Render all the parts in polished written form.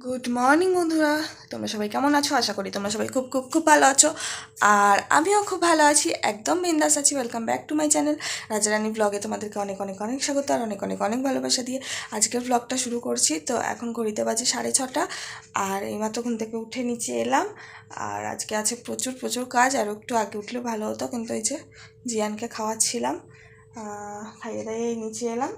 Good morning বন্ধুরা, তোমরা সবাই কেমন আছো? আশা করি তোমরা সবাই খুব খুব খুব ভালো আছো। আর আমিও খুব ভালো আছি, একদম বিন্দাস আছি। Welcome back to my channel Rajarani ব্লগে। তোমাদেরকে অনেক অনেক অনেক স্বাগত আর অনেক অনেক অনেক ভালোবাসা দিয়ে আজকের ব্লগটা শুরু করছি। তো এখন ঘড়িতে বাজে 6:30 আর এইমাত্র ঘুম থেকে উঠে নিচে এলাম। আর আজকে আছে প্রচুর প্রচুর কাজ, আর একটু আগে উঠলে ভালো হতো, কিন্তু এই যে জিয়ানকে খাওয়াচ্ছিলাম, খাইয়ে দাইয়ে নিচে এলাম।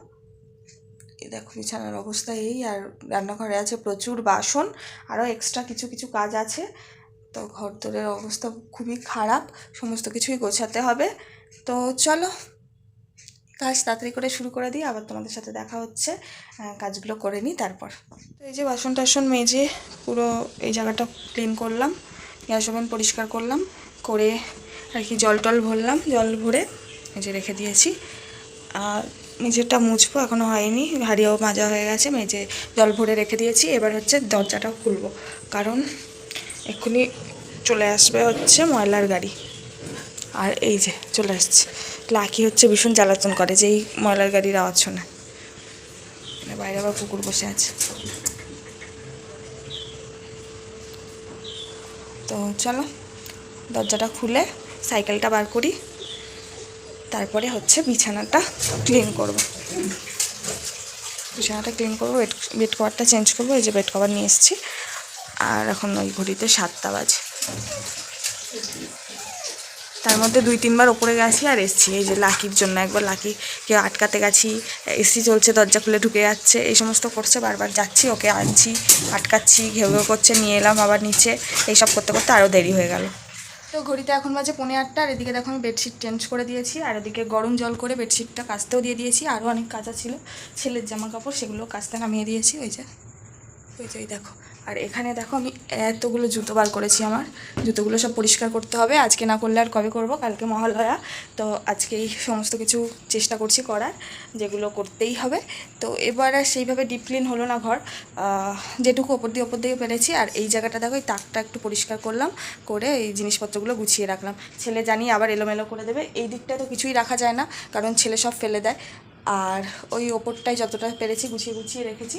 এই দেখো বিছানার অবস্থা এই, আর রান্নাঘরে আছে প্রচুর বাসন, আরও এক্সট্রা কিছু কিছু কাজ আছে। তো ঘরদোরের অবস্থা খুবই খারাপ, সমস্ত কিছুই গোছাতে হবে। তো চলো কাজ তাড়াতাড়ি করে শুরু করে দিই, আবার তোমাদের সাথে দেখা হচ্ছে। কাজগুলো করে নিই তারপর। তো এই যে বাসন টাসন মেজে পুরো এই জায়গাটা ক্লিন করলাম, গ্যাস ওভেন পরিষ্কার করলাম, করে আর কি জল টল ভরলাম, জল ভরে এই যে রেখে দিয়েছি। আর মেঝেটা মুছবো, এখনও হয়নি, হাঁড়িও মাজা হয়ে গেছে, মেঝে জল ভরে রেখে দিয়েছি। এবার হচ্ছে দরজাটা খুলবো, কারণ এক্ষুনি চলে আসবে হচ্ছে ময়লার গাড়ি। আর এই যে চলে আসছে, লাকি হচ্ছে ভীষণ জ্বালাতন করে যে এই ময়লার গাড়ির আওয়াজ শোনে। বাইরে আবার কুকুর বসে আছে। তো চলো দরজাটা খুলে সাইকেলটা বার করি, তারপরে হচ্ছে বিছানাটা ক্লিন করব। বিছানাটা ক্লিন করবো, বেড কভারটা চেঞ্জ করবো। এই যে বেড কভার নিয়ে এসেছি। আর এখন ওই ঘড়িতে 7টা বাজে, তার মধ্যে 2-3 বার ওপরে গেছি আর এসছি। এই যে লাকির জন্য একবার লাকিকে আটকাতে গেছি, এসি চলছে, দরজা খুলে ঢুকে যাচ্ছে, এই সমস্ত করছে, বারবার যাচ্ছি, ওকে আনছি, আটকাচ্ছি, ঘেউ ঘেউ করছে, নিয়ে এলাম আবার নিচে। এইসব করতে করতে আরও দেরি হয়ে গেল। তো ঘড়িতে এখন বাজে 7:45, আর এদিকে দেখো আমি বেডশিট চেঞ্জ করে দিয়েছি, আর এদিকে গরম জল করে বেডশিটটা কাচতেও দিয়ে দিয়েছি। আরও অনেক কাচা ছিল, ছেলের জামা কাপড়, সেগুলো কাচতে নামিয়ে দিয়েছি। ওই যে দেখো। আর এখানে দেখো আমি এতগুলো জুতো বার করেছি, আমার জুতোগুলো সব পরিষ্কার করতে হবে, আজকে না করলে আর কবে করব? কালকে মহালয়া, তো আজকে এই সমস্ত কিছু চেষ্টা করছি করার, যেগুলো করতেই হবে। তো এবার আর সেইভাবে ডিপ ক্লিন হলো না ঘর, যেটুকু ওপর দিয়ে পেরেছি। আর এই জায়গাটা দেখো, এই তাকটা একটু পরিষ্কার করলাম, করে এই জিনিসপত্রগুলো গুছিয়ে রাখলাম। ছেলে জানি আবার এলোমেলো করে দেবে, এই দিকটা তো কিছুই রাখা যায় না, কারণ ছেলে সব ফেলে দেয়। আর ওই ওপরটাই যতটা পেরেছি গুছিয়ে রেখেছি।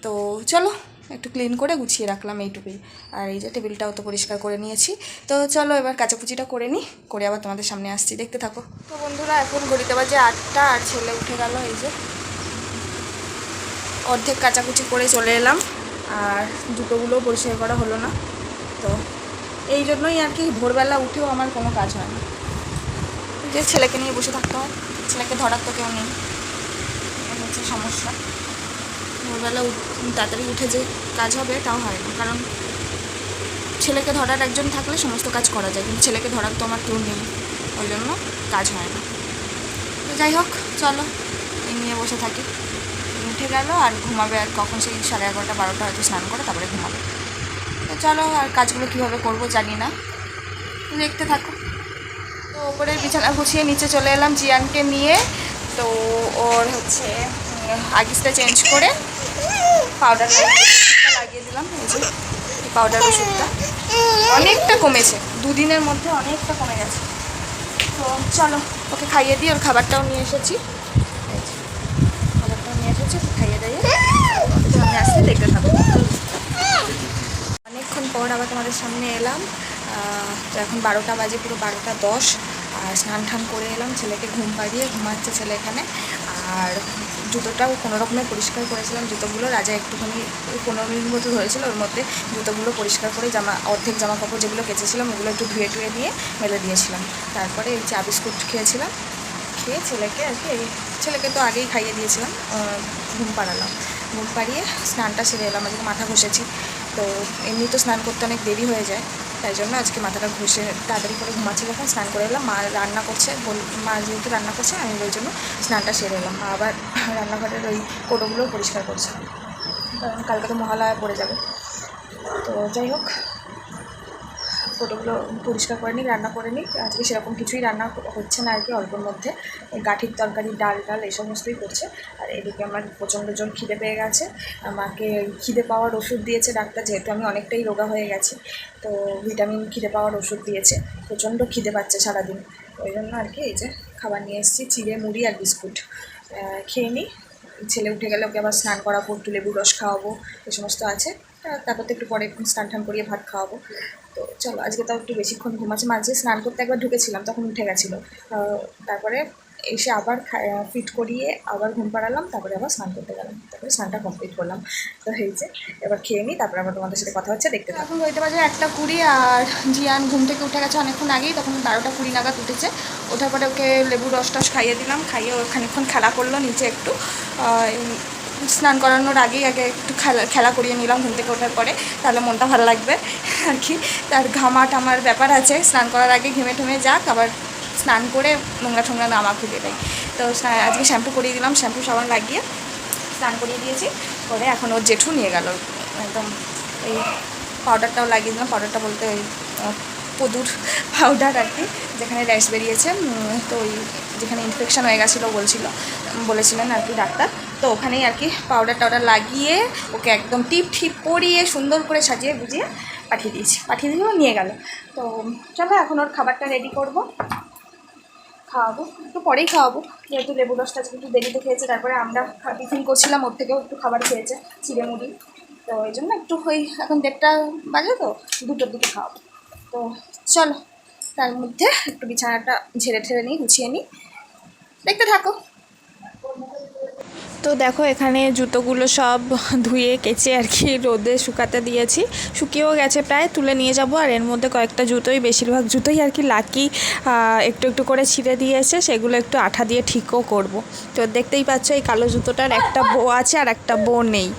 তো চলো একটু ক্লিন করে গুছিয়ে রাখলাম এইটুকুই। আর এই যে টেবিলটাও তো পরিষ্কার করে নিয়েছি। তো চলো এবার কাচাকুচিটা করে নিই, করে আবার তোমাদের সামনে আসছি, দেখতে থাকো। তো বন্ধুরা এখন ঘড়িতে বাজে 8টা, আর ছেলে উঠে গেল। এই যে অর্ধেক কাচাকুচি করে চলে এলাম, আর জুতোগুলোও পরিষ্কার করা হলো না। তো এই জন্যই আর কি ভোরবেলা উঠেও আমার কোনো কাজ হয় না, যে ছেলেকে নিয়ে বসে থাকতে হয়, ছেলেকে ধরার তো কেউ নেই, এটা হচ্ছে সমস্যা। ভোরবেলা তাড়াতাড়ি উঠে যে কাজ হবে তাও হয় না, কারণ ছেলেকে ধরার একজন থাকলে সমস্ত কাজ করা যায়, কিন্তু ছেলেকে ধরার তো আমার কেউ নেই, ওই জন্য কাজ হয় না। তো যাই হোক চলো এই নিয়ে বসে থাকি। উঠে গেল আর ঘুমাবে, আর কখন সেই 11:30-12টা হয়তো স্নান করে তারপরে ঘুমাবে। তো চলো আর কাজগুলো কীভাবে করবো জানি না, দেখতে থাকো। তো ওপরের বিছানা গুছিয়ে নিচে চলে এলাম জিয়ানকে নিয়ে। তো ওর হচ্ছে আগিসটা চেঞ্জ করে পাউডার লাগিয়ে দিলাম। এই যে পাউডার ওষুধটা অনেকটা কমেছে, 2 দিনের মধ্যে অনেকটা কমে গেছে। তো চলো ওকে খাইয়ে দিই, ওর খাবারটাও নিয়ে এসেছি, খাইয়ে দিয়ে সামনে আসলে দেখতে থাকবো। অনেকক্ষণ পর আবার তোমাদের সামনে এলাম। তো এখন 12টা বাজে, পুরো 12টা 10। আর স্নান টান করে এলাম, ছেলেকে ঘুম পাড়িয়ে ঘুমাচ্ছে ছেলে এখানে। আর জুতোটাও কোনো রকমে পরিষ্কার করেছিলাম, জুতোগুলো রাজা একটুখানি 15 মিনিট মতো ধরেছিল, ওর মধ্যে জুতোগুলো পরিষ্কার করে অর্ধেক জামা কাপড় যেগুলো কেচেছিলাম ওগুলো একটু ধুয়ে টুয়ে দিয়ে মেলে দিয়েছিলাম। তারপরে এই চা বিস্কুট খেয়েছিলাম, খেয়ে ছেলেকে আর কি, ছেলেকে তো আগেই খাইয়ে দিয়েছিলাম, ঘুম পাড়ালাম, ঘুম পাড়িয়ে স্নানটা সেরে এলাম। আজকে মাথা ঘষেছি, তো এমনি তো স্নান করতে অনেক দেরি হয়ে যায়, তাই জন্য আজকে মাথাটা ঘষে তাড়াতাড়ি করে ঘুমাচ্ছি। যখন স্নান করে এলাম, মা রান্না করছে, মা যেহেতু রান্না করছে আমি ওই জন্য স্নানটা সেরে এলাম। মা আবার রান্নাঘরের ওই কোটোগুলো পরিষ্কার করছে, কারণ কালকে তো মহালয়া পড়ে যাবে। তো যাই হোক কোটোগুলো পরিষ্কার করে নিই, রান্না করে নিই। আজকে সেরকম কিছুই রান্না হচ্ছে না আর কি, অল্পর মধ্যে গাঠির তরকারি, ডাল এই সমস্তই করছে। আর এদিকে আমার প্রচণ্ড জোর খিদে পেয়ে গেছে, আমাকে খিদে পাওয়ার ওষুধ দিয়েছে ডাক্তার, যেহেতু আমি অনেকটাই রোগা হয়ে গেছি, তো ভিটামিন খিদে পাওয়ার ওষুধ দিয়েছে, প্রচণ্ড খিদে পাচ্ছে সারাদিন। ওই জন্য আর কি এই যে খাবার নিয়ে এসেছি, চিড়ে মুড়ি আর বিস্কুট, খেয়ে নিই। ছেলে উঠে গেলে ওকে আবার স্নান করাবো, একটু লেবুর রস খাওয়াবো, এই সমস্ত আছে। তারপর তো একটু পরে স্নান টান করিয়ে ভাত খাওয়াবো। তো চলো, আজকে তাও একটু বেশিক্ষণ ঘুমাচ্ছে। মাঝে স্নান করতে একবার ঢুকেছিলাম, তখন উঠে গেছিলো। তারপরে এসে আবার ফিট করিয়ে আবার ঘুম পাড়ালাম, তারপরে আবার স্নান করতে গেলাম, তারপরে স্নানটা কমপ্লিট করলাম। তো হয়েছে, এবার খেয়ে নিই, তারপরে আবার তোমাদের সাথে কথা হচ্ছে, দেখতে থাকো। এখন বলতে পারছে 1:20, আর জিয়ান ঘুম থেকে উঠে গেছে অনেকক্ষণ আগেই, তখন 12:20 নাগাদ উঠেছে। ওঠার পরে ওকে লেবু রস টস খাইয়ে দিলাম, খাইয়ে ও খানিকক্ষণ খেলা করলো নিচে একটু। স্নান করানোর আগেই আগে একটু খেলা করিয়ে নিলাম ঘুম থেকে ওঠার পরে, তাহলে মনটা ভালো লাগবে আর কি। তার ঘামা টামার ব্যাপার আছে, স্নান করার আগে ঘেমে ঠেমে যাক, আবার স্নান করে নোংরা ঠোংরা না মাখে দেয়। তো আজকে শ্যাম্পু করিয়ে দিলাম, শ্যাম্পু সাবান লাগিয়ে স্নান করিয়ে দিয়েছি। করে এখন ওর জেঠু নিয়ে গেল একদম এই পাউডারটাও লাগিয়ে দিলাম। পাউডারটা বলতে ওই পদুর পাউডার আর কি, যেখানে র্যাশ বেরিয়েছে, তো ওই যেখানে ইনফেকশান হয়ে গেছিলো বলেছিলেন আর কি ডাক্তার। তো ওখানেই আর কি পাউডার টাউডার লাগিয়ে ওকে একদম টিপ ঠিপ পরিয়ে সুন্দর করে সাজিয়ে বুঝিয়ে পাঠিয়ে দিয়েও নিয়ে গেল। তো চলো এখন ওর খাবারটা রেডি করবো, খাওয়াবো, একটু পরেই খাওয়াবো, যেহেতু লেবু রসটা একটু দেরিতে খেয়েছে। তারপরে আমরা টিফিন করছিলাম, ওর থেকেও একটু খাবার খেয়েছে, চিড়ে মুড়ি। তো এই জন্য একটু ওই এখন 1:30 বাজে, তো 2টোর দিকে খাওয়াবো। তো চলো, তার মধ্যে একটু বিছানাটা ঝেড়ে ঠেড়ে নিই, গুছিয়ে নিই, দেখতে থাকো। তো দেখো এখানে জুতোগুলো সব ধুয়ে কেচে আর কি রোদে শুকাতে দিয়েছি, শুকিয়েও গেছে প্রায়, তুলে নিয়ে যাব। আর এর মধ্যে কয়েকটা জুতোই, বেশিরভাগ জুতোই আর কি লাকি একটু একটু করে ছিঁড়ে দিয়েছে, সেগুলো একটু আঠা দিয়ে ঠিকও করব। তো দেখতেই পাচ্ছ এই কালো জুতোটার একটা বো আছে আর একটা বো নেই।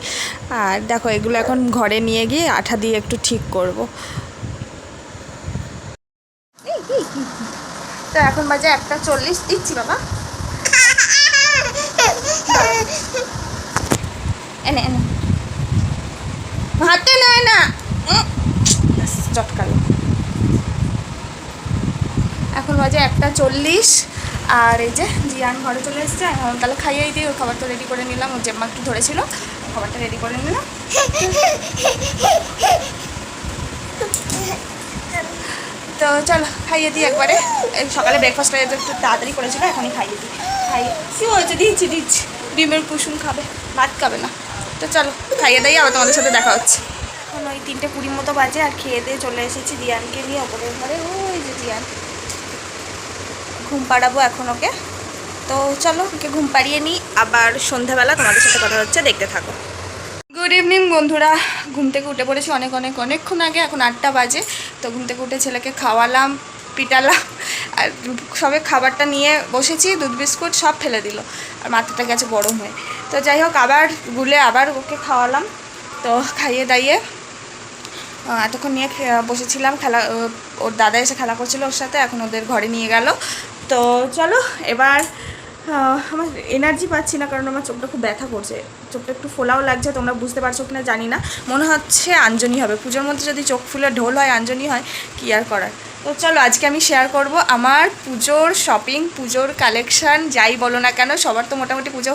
আর দেখো এগুলো এখন ঘরে নিয়ে গিয়ে আঠা দিয়ে একটু ঠিক করব। তো এখন বাজে 1:40, দিচ্ছি বাবা, এনে হাতে নেয় না, চটকালো। এখন বাজে 1:40, আর এই যে জিয়ান ঘরে চলে এসছে। এখন তাহলে খাইয়েই দিই, ওর খাবারটা রেডি করে নিলাম, ওর জেম্মা একটু ধরেছিল, খাবারটা রেডি করে নিলাম। তো চলো খাইয়ে দিই একবারে। সকালে ব্রেকফাস্টটা একটু তাড়াতাড়ি করেছিল, এখনই খাইয়ে দিই। কী হয়েছে, দিচ্ছি ডিমের কুসুম খাবে, ভাত খাবে না। তো চলো খাইয়ে দিই, আবার তোমাদের সাথে দেখা হচ্ছে। এখন ওই 3:20 মতো বাজে, আর খেয়ে দিয়ে চলে এসেছি জিয়ানকে নিয়ে ওপরের ঘরে। ওই যে জিয়ান, ঘুম পাড়াবো এখন ওকে। তো চলো ওকে ঘুম পাড়িয়ে নিই, আবার সন্ধ্যাবেলা তোমাদের সাথে কথা হচ্ছে, দেখতে থাকো। গুড ইভিনিং বন্ধুরা, ঘুম থেকে উঠে পড়েছি অনেকক্ষণ আগে, এখন 8টা বাজে। তো ঘুম থেকে উঠে ছেলেকে খাওয়ালাম, পিটালাম, আর সবে খাবারটা নিয়ে বসেছি, দুধ বিস্কুট সব ফেলে দিল, আর মাথাটা গেছে গরম হয়ে। তো যাই হোক, আবার গুলে আবার ওকে খাওয়ালাম। তো খাইয়ে দাইয়ে এতক্ষণ নিয়ে বসেছিলাম, খেলা, ওর দাদা এসে খেলা করছিল ওর সাথে, এখন ওদের ঘরে নিয়ে গেল। তো চলো এবার, আমার এনার্জি পাচ্ছি না, কারণ আমার চোখটা খুব ব্যথা করছে, চোখটা একটু ফোলাও লাগছে, তোমরা বুঝতে পারছো কিনা জানি না, মনে হচ্ছে আঞ্জনি হবে। পুজোর মধ্যে যদি চোখ ফুলে ঢোল হয়, আঞ্জনি হয়, কী আর করার। তো চলো আজকে আমি শেয়ার করব আমার পুজোর শপিং, পুজোর কালেকশান, যাই বলো না কেন, সবার তো মোটামুটি পুজো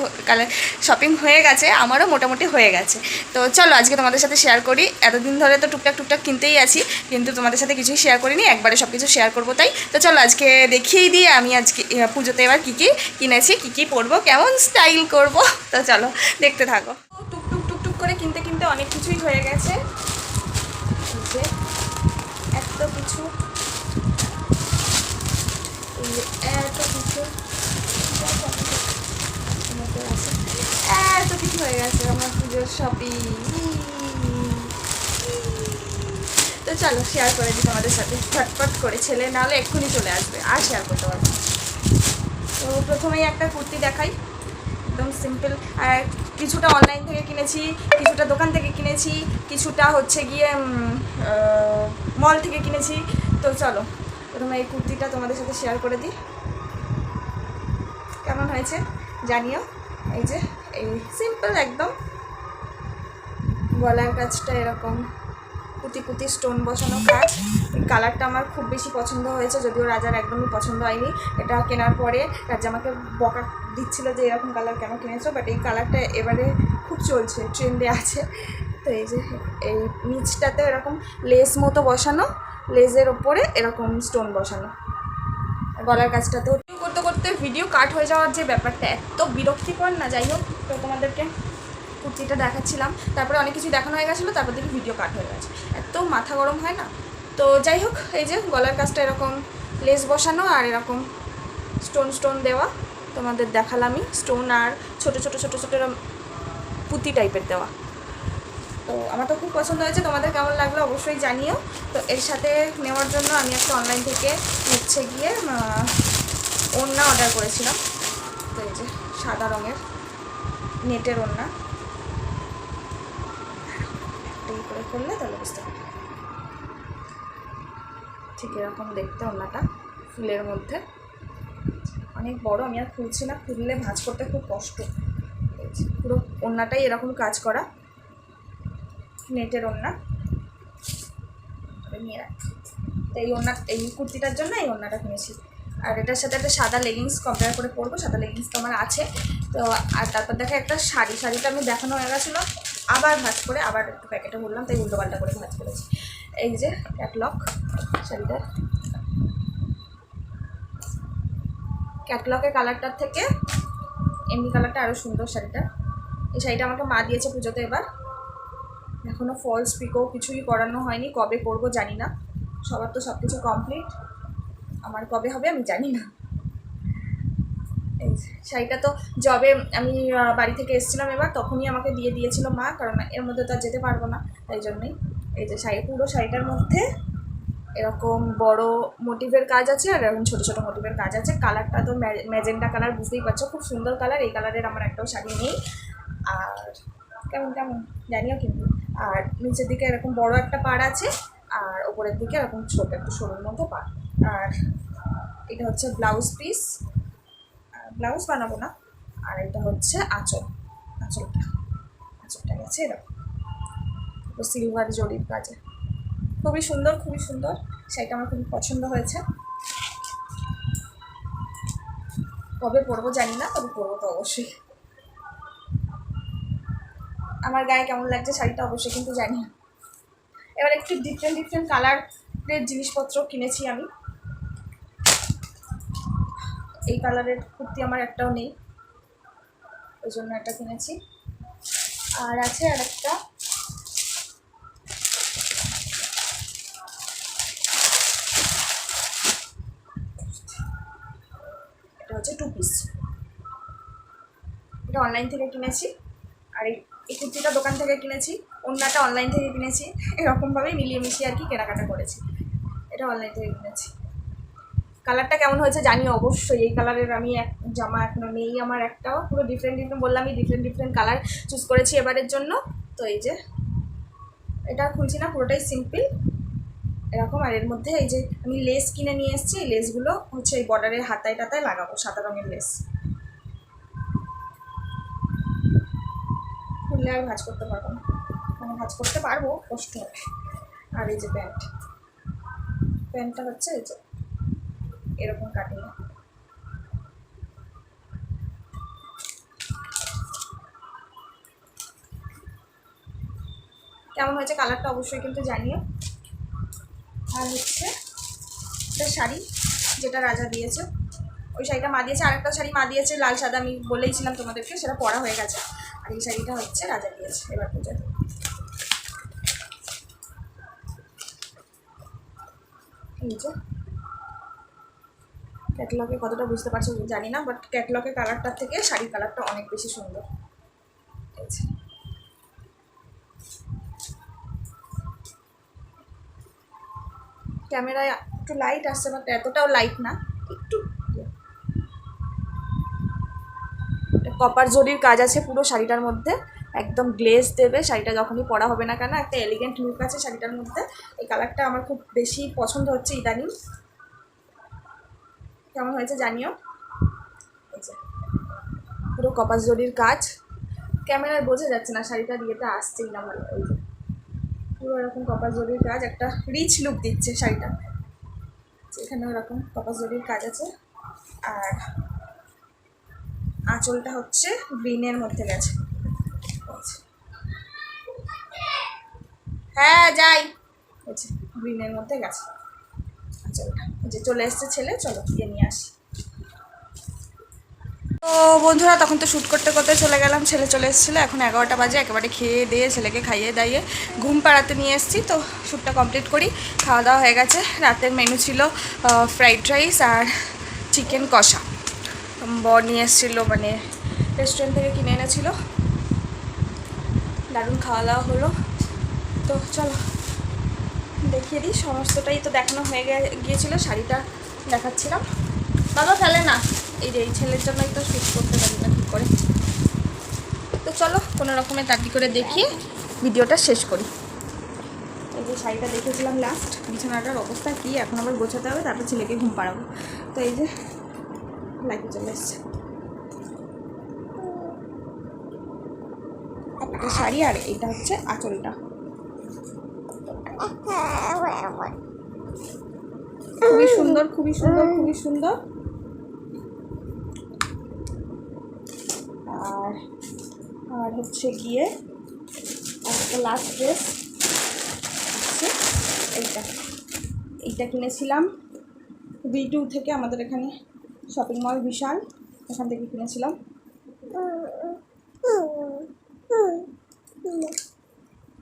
শপিং হয়ে গেছে, আমারও মোটামুটি হয়ে গেছে। তো চলো আজকে তোমাদের সাথে শেয়ার করি। এতদিন ধরে তো টুকটাক কিনতেই আছি, কিন্তু তোমাদের সাথে কিছুই শেয়ার করিনি, একবারে সব কিছু শেয়ার করবো তাই। তো চলো আজকে দেখিয়েই দিই আমি আজকে পুজোতে এবার কী কী কিনেছি, কী কী পরবো, কেমন স্টাইল করব। তো চলো দেখতে থাকো। টুকটুক করে কিনতে অনেক কিছুই হয়ে গেছে, এত কিছু হয়ে গেছে আমার পুজোর শপিং। তো চলো শেয়ার করে দিই তোমাদের সাথে ঝটপট করে, ছেলে নাহলে এক্ষুনি চলে আসবে, আর শেয়ার করতে পারবো। তো প্রথমেই একটা কুর্তি দেখাই, একদম সিম্পল। আর কিছুটা অনলাইন থেকে কিনেছি, কিছুটা দোকান থেকে কিনেছি, কিছুটা হচ্ছে গিয়ে মল থেকে কিনেছি। তো চলো প্রথমে এই কুর্তিটা তোমাদের সাথে শেয়ার করে দিই, কেমন হয়েছে জানিও। এই যে এই সিম্পল একদম, গলার কাজটা এরকম পুঁতি স্টোন বসানো কাজ। এই কালারটা আমার খুব বেশি পছন্দ হয়েছে, যদিও রাজার একদমই পছন্দ হয়নি। এটা কেনার পরে রাজা আমাকে বকা দিচ্ছিল যে এরকম কালার কেন কিনেছো, বাট এই কালারটা এবারে খুব চলছে, ট্রেন্ডে আছে। তো এই যে এই নিচটাতে এরকম লেস মতো বসানো, লেজের ওপরে এরকম স্টোন বসানো, গলার কাজটাতেও করতে ভিডিও কাট হয়ে যাওয়ার যে ব্যাপারটা এত বিরক্তিকর না। যাই হোক, তো তোমাদেরকে কুর্তিটা দেখাচ্ছিলাম, তারপরে অনেক কিছু দেখানো হয়ে গেছিলো, তারপর দেখি ভিডিও কাট হয়ে গেছে। এত মাথা গরম হয় না। তো যাই হোক, এই যে গলার কাজটা এরকম লেস বসানো আর এরকম স্টোন স্টোন দেওয়া তোমাদের দেখালামই, স্টোন আর ছোটো ছোটো ছোটো ছোটো এরকম পুঁতি টাইপের দেওয়া। তো আমার তো খুব পছন্দ হয়েছে, তোমাদের কেমন লাগলো অবশ্যই জানিও। তো এর সাথে নেওয়ার জন্য আমি একটা অনলাইন থেকে হচ্ছে গিয়ে ওড়না অর্ডার করেছিলাম। তো এই যে সাদা রঙের নেটের ওড়না, এই করে করলে তাহলে বুঝতে পারবে। ঠিক এরকম দেখতে ওড়নাটা, ফুলের মধ্যে অনেক বড়, আমি আর খুলছি না, খুললে ভাঁজ করতে খুব কষ্ট। পুরো ওড়নাটাই এরকম কাজ করা, নেটের ওড়না নিয়ে রাখি। তো এই ওড়না, এই কুর্তিটার জন্য এই ওড়নাটা কিনেছি। আর এটার সাথে একটা সাদা লেগিংস কম্পেয়ার করে পরবো, সাদা লেগিংস তো আমার আছে। তো আর তারপর দেখা একটা শাড়িটা আমি দেখানো হয়ে গেছিলো, আবার ভাঁজ করে আবার একটু প্যাকেটে ভরলাম, তাই উল্টো পাল্টা করে ভাঁজ করেছি। এই যে ক্যাটলগ শাড়িটার, ক্যাটলগের কালারটার থেকে এমনি কালারটা আরও সুন্দর শাড়িটা। এই শাড়িটা আমাকে মা দিয়েছে পুজোতে, এবার এখনও ফলস পিকো কিছুই করানো হয়নি, কবে করবো জানি না। সবার তো সব কিছু কমপ্লিট, আমার কবে হবে আমি জানি না। এই শাড়িটা তো যবে আমি বাড়ি থেকে এসেছিলাম এবার, তখনই আমাকে দিয়ে দিয়েছিল মা, কারণ এর মধ্যে তো আর যেতে পারবো না, তাই জন্যই। এই যে শাড়ি, পুরো শাড়িটার মধ্যে এরকম বড় মোটিভের কাজ আছে আর এরকম ছোটো ছোটো মোটিভের কাজ আছে। কালারটা তো ম্যাজেন্টা কালার, বুঝতেই পারছো, খুব সুন্দর কালার। এই কালারের আমার একটাও শাড়ি নেই। আর কেমন কেমন জানিও কিন্তু। আর নিচের দিকে এরকম বড় একটা পাড় আছে, আর ওপরের দিকে এরকম ছোটো একটু সরুর মতো পাড়। আর এটা হচ্ছে ব্লাউজ পিস, ব্লাউজ বানাবো না। আর এটা হচ্ছে আঁচলটা গেছে এরকম সিলভার জরির কাজে, খুবই সুন্দর খুবই সুন্দর। শাড়িটা আমার খুবই পছন্দ হয়েছে। কবে পরবো জানি না, তবে পরবো তো অবশ্যই। আমার গায়ে কেমন লাগছে শাড়িটা অবশ্যই কিন্তু জানি না। এবার একটু ডিফারেন্ট কালারের জিনিসপত্র কিনেছি আমি। এই কালারের কুর্তি আমার একটাও নেই, ওই জন্য একটা কিনেছি। আর আছে আর একটা, এটা হচ্ছে 2 পিস, এটা অনলাইন থেকে কিনেছি। আর এই কুর্তিটা দোকান থেকে কিনেছি, ওড়নাটা অনলাইন থেকে কিনেছি। এরকমভাবেই মিলিয়ে মিশিয়ে আর কি কেনাকাটা করেছি। এটা অনলাইন থেকে কিনেছি। কালারটা কেমন হয়েছে জানিও অবশ্যই। এই কালারের আমি এক জামা এখনো নেই আমার একটাও, পুরো ডিফারেন্ট বললাম, আমি ডিফারেন্ট কালার চুজ করেছি এবারের জন্য। তো এই যে এটা খুলছি না, পুরোটাই সিম্পল এরকম। আর এর মধ্যে এই যে আমি লেস কিনে নিয়ে এসেছি, এই লেসগুলো হচ্ছে এই বর্ডারের হাতায় টাতায় লাগাবো, সাদা রঙের লেস। খুললে আর ভাঁজ করতে পারবো না, মানে ভাঁজ করতে পারবো, কষ্ট হবে। আর এই যে প্যান্টটা হচ্ছে এই যে এরকম কাটিং। কেমন হয়েছে কালারটা অবশ্যই কিন্তু জানিও। আর হচ্ছে একটা শাড়ি যেটা রাজা দিয়েছে, ওই শাড়িটা মা দিয়েছে। আর একটা শাড়ি মা দিয়েছে লাল সাদা, আমি বলেইছিলাম তোমাদেরকে, সেটা পরা হয়ে গেছে। আর এই শাড়িটা হচ্ছে রাজা দিয়েছে এবার পুজোতে। এই যে ক্যাটলগে কতটা বুঝতে পারছো জানি না, বাট ক্যাটলগের কালারটার থেকে শাড়ির কালারটা অনেক বেশি সুন্দর। ক্যামেরায় একটু লাইট আসছে, বাট এতটাও লাইট না, একটু কপার জরির কাজ আছে পুরো শাড়িটার মধ্যে, একদম গ্লেজ দেবে শাড়িটা যখনই পরা হবে না কেন, একটা এলিগেন্ট লুক আছে শাড়িটার মধ্যে। এই কালারটা আমার খুব বেশি পছন্দ হচ্ছে ইদানিং। কেমন হয়েছে জানিও। এই যে পুরো কপার জরির কাজ, ক্যামেরায় বোঝা যাচ্ছে না, শাড়িটা দিয়েটা আসছেই না ভালো। এই যে পুরো এরকম কপার জরির কাজ, একটা রিচ লুক দিচ্ছে শাড়িটা। এখানেও এরকম কপার জরির কাজ আছে। আর আঁচলটা হচ্ছে গ্রিনের মধ্যে গেছে। হ্যাঁ যাই, হচ্ছে গ্রিনের মধ্যে গেছে আঁচলটা। যে চলে এসছে ছেলে, চলো গিয়ে নিয়ে আসি। তো বন্ধুরা তখন তো শ্যুট করতে করতে চলে গেলাম, ছেলে চলে এসেছিলো, এখন 11টা বাজে, একেবারে খেয়ে দিয়ে ছেলেকে খাইয়ে দাইয়ে ঘুম পাড়াতে নিয়ে এসেছি। তো শ্যুটটা কমপ্লিট করি, খাওয়া দাওয়া হয়ে গেছে। রাতের মেনু ছিল ফ্রাইড রাইস আর চিকেন কষা। বর নিয়ে এসেছিলো, মানে রেস্টুরেন্ট থেকে কিনে এনেছিলো। দারুণ খাওয়া দাওয়া হলো। তো চলো দেখিয়ে দিই, সমস্তটাই তো দেখানো হয়ে গিয়েছিলো। শাড়িটা দেখাচ্ছিলাম। বাবা ফেলে না, এই যে এই ছেলের জন্যই তো শ্যুট করতে পারি না কী করে। তো চলো কোনো রকমে তাড়াতাড়ি করে দেখিয়ে ভিডিওটা শেষ করি। এই যে শাড়িটা দেখেছিলাম লাস্ট, বিছানাটার অবস্থা কী, এখন আবার গোছাতে হবে, তারপর ছেলেকে ঘুম পাড়াবো। তো এই যে লাইটে চলে এসছে একটা শাড়ি, আর এইটা হচ্ছে আঁচলটা। খুবই সুন্দর, খুবই সুন্দর, খুবই সুন্দর। আর আর হচ্ছে গিয়ে একটা লাস্ট ড্রেস হচ্ছে এইটা। এইটা কিনেছিলাম V2 থেকে, আমাদের এখানে শপিং মল বিশাল, এখান থেকে কিনেছিলাম।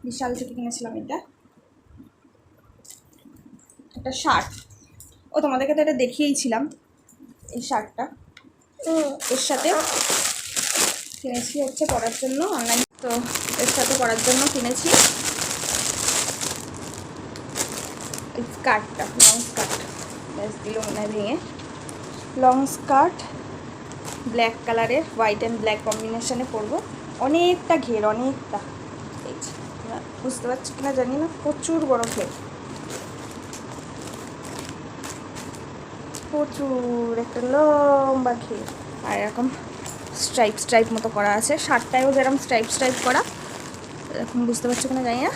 বিশাল থেকে কিনেছিলাম এটা। একটা শার্ট, ও তোমাদেরকে তো এটা দেখিয়েছিলাম, এই শার্টটা এর সাথে কিনেছি হচ্ছে পরার জন্য অনলাইন। তো এর সাথে পরার জন্য কিনেছি এই স্কার্টটা, লং স্কার্ট। ব্যাস দিল মনে হয় ভেঙে। লং স্কার্ট ব্ল্যাক কালারের, হোয়াইট অ্যান্ড ব্ল্যাক কম্বিনেশনে পরবো। অনেকটা ঘের, অনেকটা, এই বুঝতে পারছি কিনা জানি না, প্রচুর বড় ঘের, প্রচুর একটা লম্বা ঘের। আর এরকম স্ট্রাইপ স্ট্রাইপ মতো করা আছে, শার্টটায়ও যেরকম স্ট্রাইপ স্ট্রাইপ করা, এরকম বুঝতে পারছো কিনা জানি না।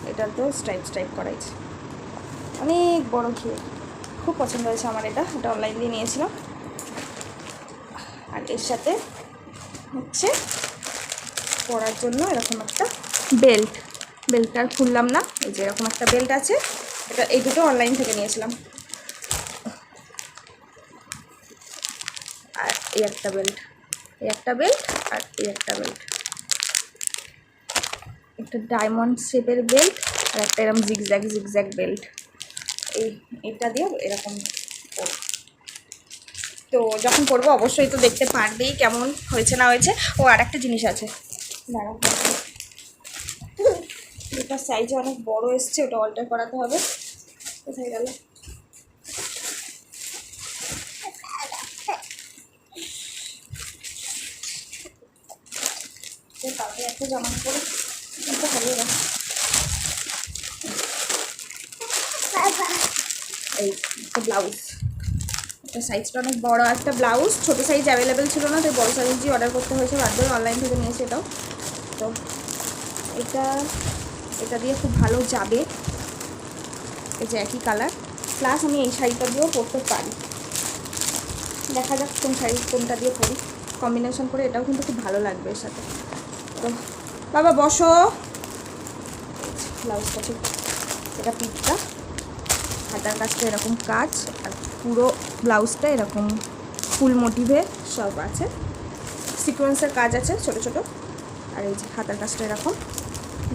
এটাতেও স্ট্রাইপ স্ট্রাইপ করাইছে, অনেক বড় ঘের। খুব পছন্দ হয়েছে আমার এটা, এটা অনলাইন দিয়ে নিয়েছিলাম। আর এর সাথে হচ্ছে পরার জন্য এরকম একটা বেল্ট, বেল্টটা আর খুললাম না, এই যে এরকম একটা বেল্ট আছে। এটা এই দুটো অনলাইন থেকে নিয়েছিলাম। আর এই একটা বেল্ট, এই একটা বেল্ট, আর এই একটা বেল্ট, একটা ডায়মন্ড শেপের বেল্ট, আর একটা এরকম জিগজ্যাগ জিগজ্যাগ বেল্ট। এইটা দিয়ে এরকম। তো যখন করবো অবশ্যই তো দেখতে পারবেই কেমন হয়েছে না হয়েছে। ও আর একটা জিনিস আছে, দাঁড়াও, এটা সাইজে অনেক বড় এসছে, ওটা অল্টার করাতে হবে। কোথায় গেল? তাহলে একটা জামা পরে কিন্তু হারিয়ে গেছে। এই একটা ব্লাউজ, একটা সাইজটা অনেক বড় একটা ব্লাউজ, ছোটো সাইজ অ্যাভেলেবেল ছিল না, তাই বড় সাইজই অর্ডার করতে হয়েছে বাধ্য হয়ে, অনলাইন থেকে নিয়েছি এটাও। তো এটা দিয়ে খুব ভালো যাবে, এই যে একই কালার। প্লাস আমি এই শাড়িটা দিয়েও পরতে পারি, দেখা যাক কোন শাড়ি কোনটা দিয়ে পরি, কম্বিনেশন করে। এটাও কিন্তু খুব ভালো লাগবে এর সাথে। তো বাবা বসো। ব্লাউজটা ঠিক, এটা পিঠটা, হাতার কাজটা এরকম কাজ, আর পুরো ব্লাউজটা এরকম ফুল মোটিভে সব আছে, সিকোয়েন্সের কাজ আছে ছোট ছোট। আর এই যে হাতার কাজটা এরকম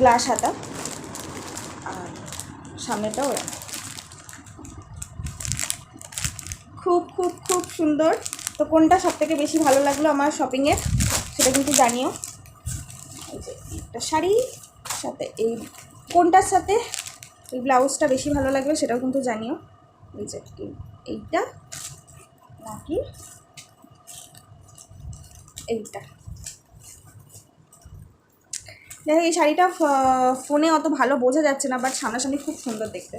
গ্লাস হাতা, আর সামনেটাও এরকম। খুব খুব খুব সুন্দর। তো কোনটা সবথেকে বেশি ভালো লাগলো আমার শপিংয়ের সেটা কিন্তু জানিও। এই যে একটা শাড়ি সাথে এই কোনটার সাথে এই ব্লাউজটা বেশি ভালো লাগবে সেটাও কিন্তু জানিও। এই যে এইটা নাকি এইটা। দেখো এই শাড়িটা ফোনে অত ভালো বোঝা যাচ্ছে না, বাট সামনাসামনি খুব সুন্দর দেখতে।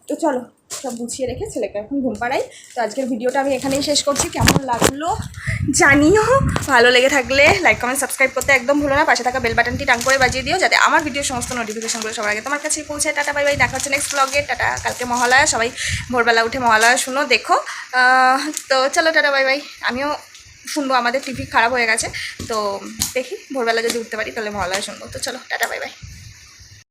তো চলো সব গুছিয়ে রেখে ছেলেকে এখন ঘুম পাড়াই। তো আজকের ভিডিওটা আমি এখানেই শেষ করছি। কেমন লাগলো জানিও, ভালো লেগে থাকলে লাইক কমেন্ট সাবস্ক্রাইব করতে একদম ভুলো না, পাশে থাকা বেল বাটনটি টাং করে বাজিয়ে দিও, যাতে আমার ভিডিওর সমস্ত নোটিফিকেশনগুলো সবার আগে তোমার কাছে পৌঁছায়। টাটা বাই বাই, দেখা হচ্ছে নেক্সট ব্লগে। টাটা। কালকে মহালয়া, সবাই ভোরবেলা উঠে মহালয়া শুনো, দেখো। তো চলো টাটা বাই বাই। আমিও শুনবো, আমাদের টিভি খারাপ হয়ে গেছে, তো দেখি ভোরবেলা যদি উঠতে পারি তাহলে মহালয়া শুনবো। তো চলো টাটা বাই বাই।